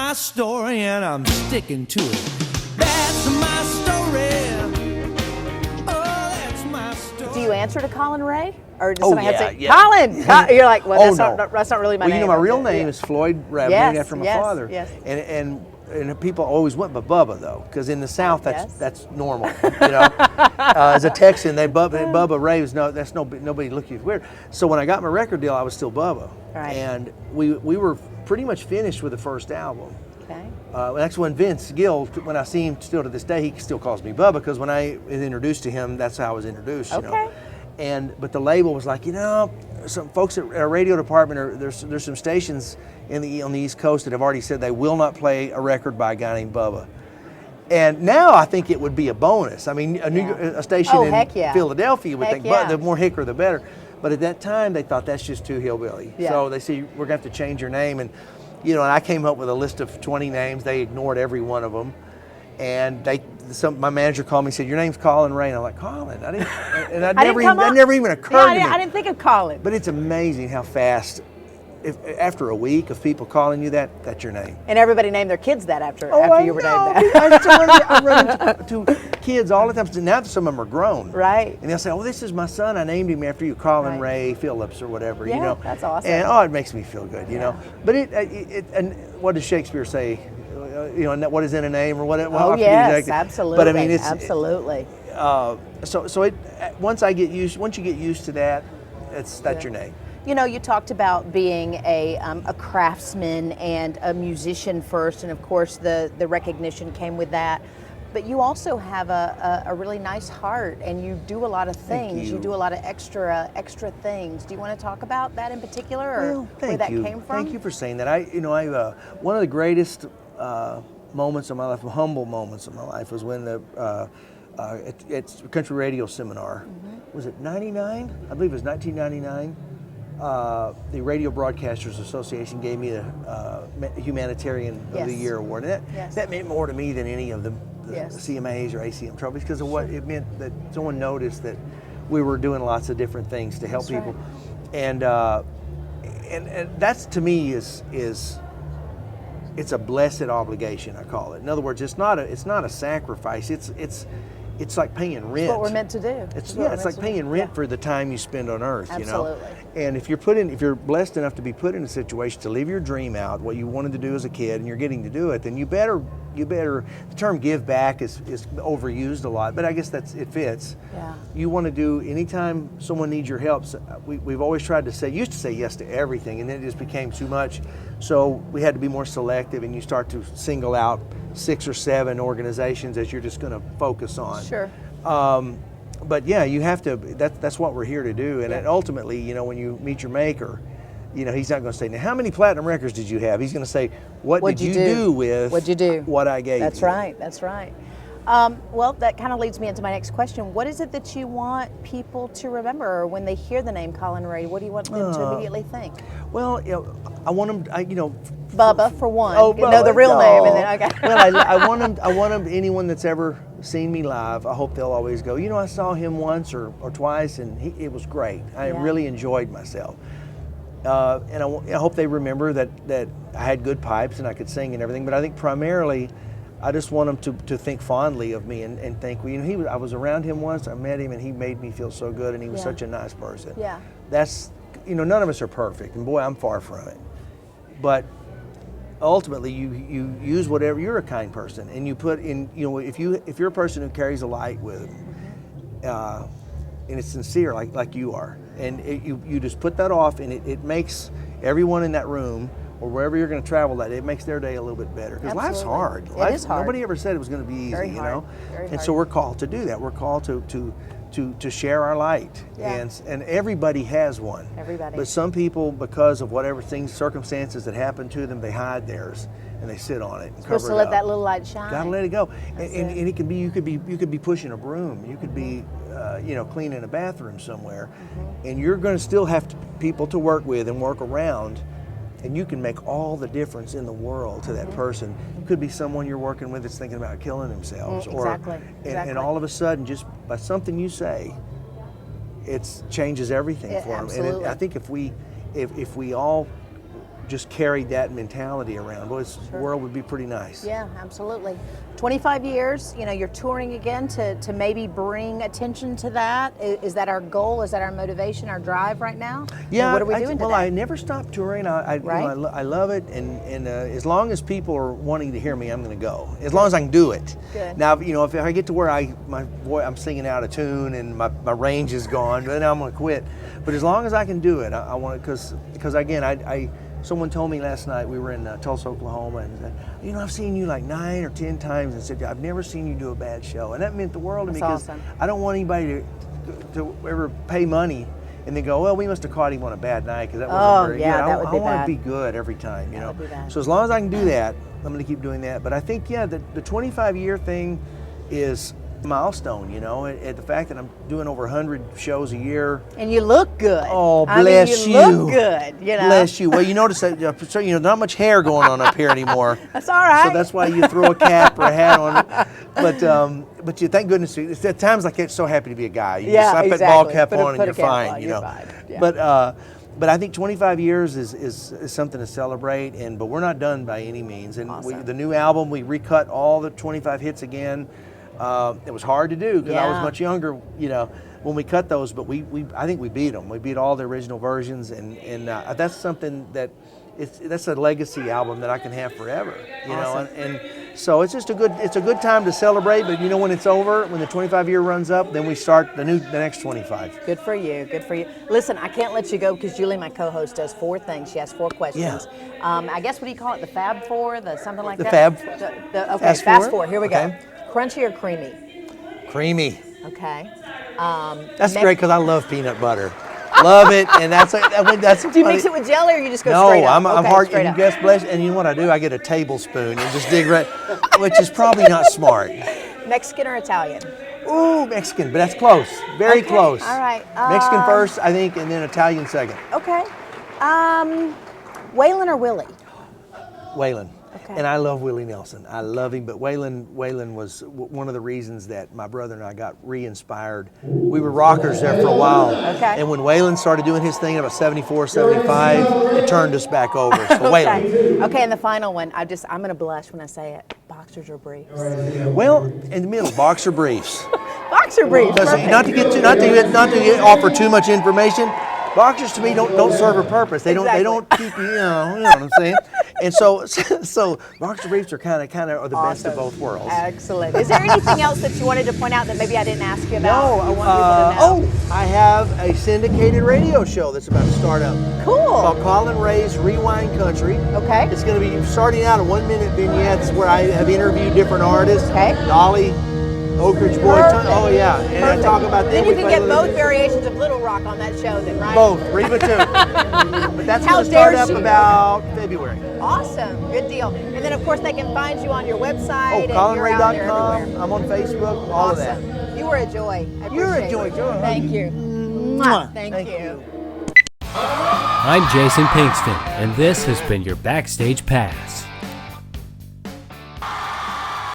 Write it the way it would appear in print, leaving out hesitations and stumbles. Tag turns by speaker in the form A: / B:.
A: my story and I'm sticking to it. That's my story. Oh, that's my story.
B: Do you answer to Collin Raye? Or does
C: Oh,
B: somebody have to
C: yeah,
B: say,
C: yeah.
B: Collin? You're like, well,
C: Oh,
B: that's not really my name.
C: Well, you know, my real name is Floyd Raye, named after my father.
B: Yes.
C: And people always went by Bubba though, because in the South that's normal. As a Texan, Bubba Ray was nobody looked at you weird. So when I got my record deal, I was still Bubba,
B: right.
C: And we were pretty much finished with the first album.
B: Okay.
C: That's when Vince Gill, when I see him still to this day, he still calls me Bubba, because when I was introduced to him, that's how I was introduced. You know. But the label was like, some folks at our radio department there's some stations on the East Coast that have already said they will not play a record by a guy named Bubba. And now I think it would be a bonus. I mean, a station in Philadelphia would think, but the more hicker the better. But at that time they thought that's just too hillbilly. Yeah. So they say we're gonna have to change your name, and and I came up with a list of 20 names. They ignored every one of them. And my manager called me and said, "Your name's Collin Raye." And I'm like, "Collin?" That never even occurred to me.
B: I didn't think of Collin.
C: But it's amazing how fast, after a week of people calling you that's your name.
B: And everybody named their kids that after you were named
C: that. I run into kids all the time. Now some of them are grown.
B: Right.
C: And they'll say, "Oh, this is my son. I named him after you, Collin Raye Phillips or whatever."
B: Yeah, that's awesome.
C: And it makes me feel good, But and what does Shakespeare say? What is in a name or whatever.
B: Oh yes, absolutely.
C: But I mean, it's
B: absolutely.
C: Once you get used to that, that's your name.
B: You talked about being a craftsman and a musician first, and of course the recognition came with that. But you also have a really nice heart, and you do a lot of things. You do a lot of extra things. Do you want to talk about that in particular, or where that came from?
C: Thank you for saying that. I one of the greatest moments of my life, humble moments of my life, was when at Country Radio Seminar. Mm-hmm. Was it 99? I believe it was 1999. The Radio Broadcasters Association gave me a Humanitarian of the Year award. And that meant more to me than any of the CMAs or ACM trophies, because of what it meant that someone noticed that we were doing lots of different things to help people. Right. And that's, to me, it's a blessed obligation, I call it. In other words, it's not a sacrifice. It's like paying rent.
B: It's what we're meant to do.
C: It's like paying rent for the time you spend on Earth.
B: Absolutely.
C: And if you're blessed enough to be put in a situation to live your dream out, what you wanted to do as a kid, and you're getting to do it, then you better. The term "give back" is overused a lot, but I guess it fits.
B: Yeah.
C: You want to do, anytime someone needs your help. So we've always tried to used to say yes to everything, and then it just became too much. So we had to be more selective, and you start to single out 6 or 7 organizations that you're just going to focus on.
B: Sure.
C: But yeah, you have to. That's what we're here to do. And ultimately, when you meet your maker, he's not going to say, "Now, how many platinum records did you have?" He's going to say, "What'd you do with what I gave you?"
B: That's right. That's right. Well, that kind of leads me into my next question. What is it that you want people to remember, or when they hear the name Collin Raye, what do you want them to immediately think?
C: Well, I want them.
B: Bubba for one. Oh, the real name, and then okay.
C: Well, I want them. Anyone that's ever seen me live, I hope they'll always go, I saw him once or twice, and it was great. I really enjoyed myself. And I hope they remember that I had good pipes and I could sing and everything. But I think primarily, I just want them to think fondly of me and think, I was around him once, I met him, and he made me feel so good, and he was such a nice person.
B: Yeah.
C: That's, none of us are perfect, and boy, I'm far from it. But ultimately, you use whatever. You're a kind person, and you put in. If you're a person who carries a light with them, and it's sincere, like you are, and you just put that off, and it makes everyone in that room or wherever you're going to travel it makes their day a little bit better. Because life's hard.
B: It is hard.
C: Nobody ever said it was going to be easy.
B: Very hard. Very hard.
C: So we're called to do that. We're called to share our light.
B: Yeah.
C: And everybody has one.
B: Everybody.
C: But some people, because of whatever circumstances that happen to them, they hide theirs and they sit on it and cover it up.
B: Supposed to let that little light shine.
C: Gotta let it go. And it can be, you could be pushing a broom. You could be cleaning a bathroom somewhere, and you're going to still have people to work with and work around. And you can make all the difference in the world to that person. It could be someone you're working with that's thinking about killing themselves.
B: Exactly.
C: And all of a sudden, just by something you say, it changes everything for them.
B: Absolutely.
C: And I think if we all just carried that mentality around. Boy, the world would be pretty nice.
B: Yeah, absolutely. 25 years, you know, you're touring again to maybe bring attention to that. Is that our goal? Is that our motivation, our drive right now?
C: Yeah.
B: Or what are we doing today?
C: Well, I never stop touring. I
B: Right.
C: you know, I love it, and as long as people are wanting to hear me, I'm going to go. As long as I can do it.
B: Good.
C: Now, you know, if I get to where I'm singing out of tune and my range is gone, then I'm going to quit. But as long as I can do it, I want to, because again, someone told me last night, we were in Tulsa, Oklahoma, and said, you know, I've seen you like 9 or 10 times, and said, I've never seen you do a bad show. And that meant the world to me, because
B: awesome.
C: I don't want anybody to ever pay money and then go, well, we must have caught him on a bad night because that wasn't very
B: yeah,
C: good.
B: that would
C: I
B: be
C: want
B: bad.
C: to be good every time, you know.
B: would be bad.
C: So as long as I can do that, I'm going to keep doing that. But I think, yeah, the 25-year thing is a milestone, you know, and the fact that I'm doing over 100 shows a year.
B: And you look good.
C: Oh,
B: I
C: bless
B: mean,
C: you.
B: You look good, you know.
C: Bless you. Well, you notice that, so, you know, not much hair going on up here anymore.
B: That's all right.
C: So that's why you throw a cap or a hat on. But you, thank goodness, it's at times like that, so happy to be a guy. You just slap that ball cap on and you're fine, you know.
B: Yeah.
C: But I think 25 years is something to celebrate, but we're not done by any means. And
B: Awesome.
C: the new album, we recut all the 25 hits again. It was hard to do because I was much younger, you know, when we cut those. But I think we beat them. We beat all the original versions, and that's something that's a legacy album that I can have forever, you know. And so it's just a good time to celebrate. But you know, when it's over, when the 25-year runs up, then we start the next 25.
B: Good for you. Good for you. Listen, I can't let you go because Julie, my co-host, does 4 things. She has 4 questions.
C: Yeah.
B: I guess, what do you call it? The Fab 4? The something like
C: The
B: that?
C: Fab.
B: Okay, Fast 4. Here we
C: Okay.
B: go. Crunchy or creamy?
C: Creamy.
B: Okay.
C: That's great because I love peanut butter. Love it, and that's
B: Do you mix it with jelly or you just go
C: no,
B: straight up?
C: I'm
B: Okay,
C: hard.
B: straight
C: And
B: up.
C: guess bless, and you know what I do? I get a tablespoon and just dig right, which is probably not smart.
B: Mexican or Italian?
C: Ooh, Mexican, but that's close. Very
B: Okay,
C: close.
B: all right.
C: Mexican first, I think, and then Italian second.
B: Okay. Waylon or Willie?
C: Waylon.
B: Okay.
C: And I love Willie Nelson. I love him, but Waylon was one of the reasons that my brother and I got re-inspired. We were rockers there for a while.
B: Okay.
C: And when Waylon started doing his thing about 74, 75, it turned us back over. So Waylon.
B: Okay, and the final one, I'm going to blush when I say it. Boxers or briefs?
C: Well, in the middle, boxer briefs.
B: Boxer briefs.
C: Because
B: Perfect.
C: not to offer too much information, boxers to me don't serve a purpose. They don't keep you know what I'm saying. And so boxer briefs are kind of are the best of both worlds.
B: Excellent. Is there anything else that you wanted to point out that maybe I didn't ask you about?
C: No,
B: I want people to know.
C: I have a syndicated radio show that's about to start up.
B: Cool.
C: Called Collin Raye's Rewind Country.
B: Okay.
C: It's going to be starting out in 1-minute vignettes where I have interviewed different artists.
B: Okay.
C: Dolly, Oak Ridge Boy.
B: Perfect.
C: Oh yeah, and
B: Perfect.
C: I talk about them.
B: Then you
C: We
B: can
C: play
B: get
C: a little
B: both
C: bit.
B: variations of Little Rock on that show then, right?
C: Both, Reba too. But that's
B: How
C: going to start
B: dare
C: up
B: she.
C: about February.
B: Awesome. Good deal. And then, of course, they can find you on your website. and you're out there
C: CollinRaye.com.
B: everywhere.
C: I'm on Facebook. All of that.
B: Awesome. You were a joy. I
C: You're a
B: appreciate
C: joy,
B: it.
C: Joy.
B: Thank you. Mwah. Thank you.
D: I'm Jason Pinkston, and this has been your Backstage Pass.